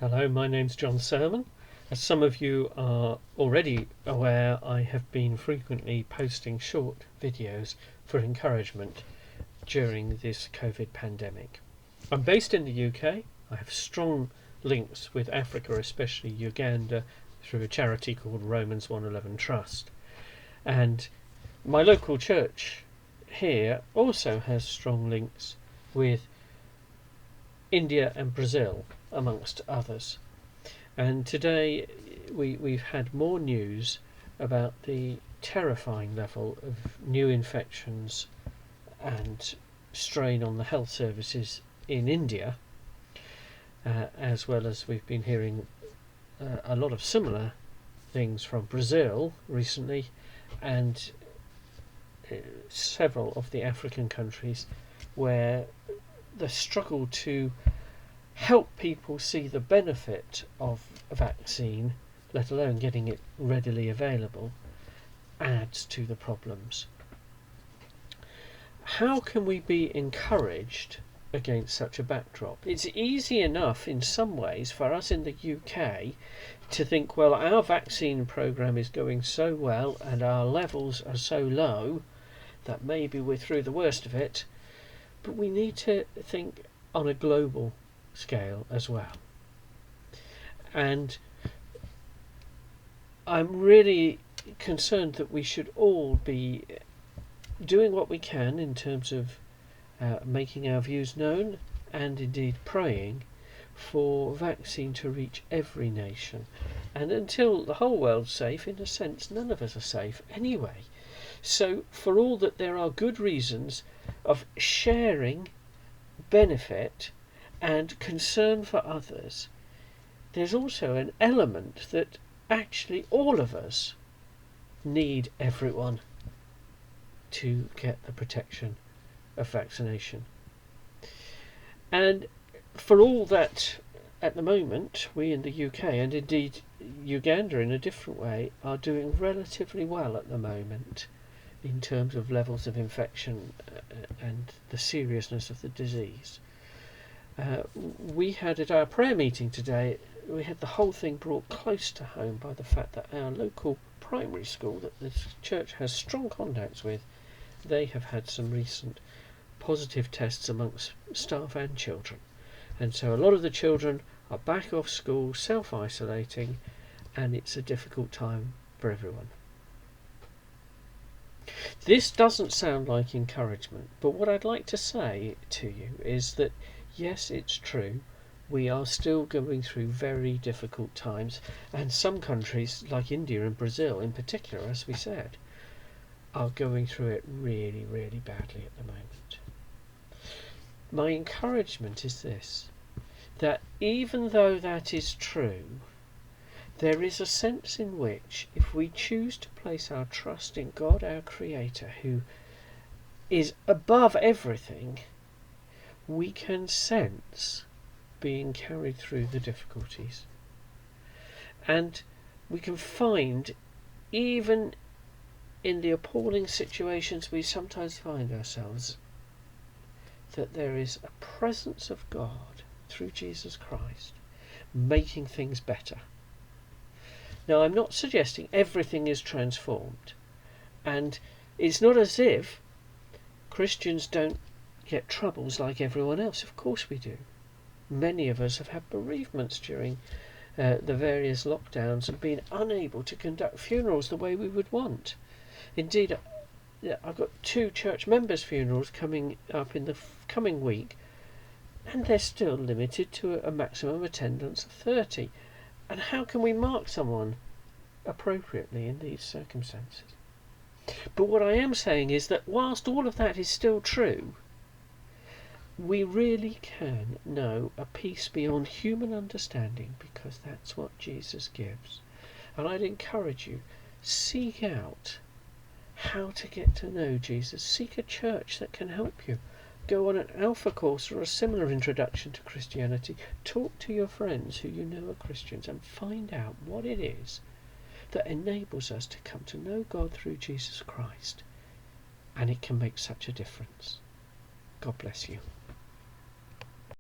Hello, my name's Jon Sermon. As some of you are already aware, I have been frequently posting short videos for encouragement during this COVID pandemic. I'm based in the UK. I have strong links with Africa, especially Uganda, through a charity called Romans 111 Trust. And my local church here also has strong links with India and Brazil, amongst others. And today we've had more news about the terrifying level of new infections and strain on the health services in India, as well as we've been hearing a lot of similar things from Brazil recently, and several of the African countries where the struggle to help people see the benefit of a vaccine, let alone getting it readily available, adds to the problems. How can we be encouraged against such a backdrop? It's easy enough in some ways for us in the UK to think, well, our vaccine programme is going so well and our levels are so low that maybe we're through the worst of it, but we need to think on a global scale as well. And I'm really concerned that we should all be doing what we can in terms of making our views known, and indeed praying for vaccine to reach every nation. And until the whole world's safe, in a sense, none of us are safe anyway. So for all that there are good reasons of sharing benefit and concern for others, there's also an element that actually all of us need everyone to get the protection of vaccination. And for all that, at the moment, we in the UK, and indeed Uganda in a different way, are doing relatively well at the moment in terms of levels of infection and the seriousness of the disease. We had at our prayer meeting today, we had the whole thing brought close to home by the fact that our local primary school that the church has strong contacts with, they have had some recent positive tests amongst staff and children. And so a lot of the children are back off school, self-isolating, and it's a difficult time for everyone. This doesn't sound like encouragement, but what I'd like to say to you is that yes, it's true, we are still going through very difficult times, and some countries like India and Brazil in particular, as we said, are going through it really, really badly at the moment. My encouragement is this, that even though that is true, there is a sense in which if we choose to place our trust in God, our Creator, who is above everything, we can sense being carried through the difficulties. And we can find, even in the appalling situations we sometimes find ourselves, that there is a presence of God through Jesus Christ making things better. Now, I'm not suggesting everything is transformed, and it's not as if Christians don't get troubles like everyone else. Of course we do. Many of us have had bereavements during the various lockdowns and been unable to conduct funerals the way we would want. Indeed, I've got 2 church members' funerals coming up in the coming week, and they're still limited to a maximum attendance of 30. And how can we mark someone appropriately in these circumstances? But what I am saying is that whilst all of that is still true, we really can know a peace beyond human understanding, because that's what Jesus gives. And I'd encourage you, seek out how to get to know Jesus. Seek a church that can help you. Go on an Alpha course or a similar introduction to Christianity. Talk to your friends who you know are Christians and find out what it is that enables us to come to know God through Jesus Christ. And it can make such a difference. God bless you.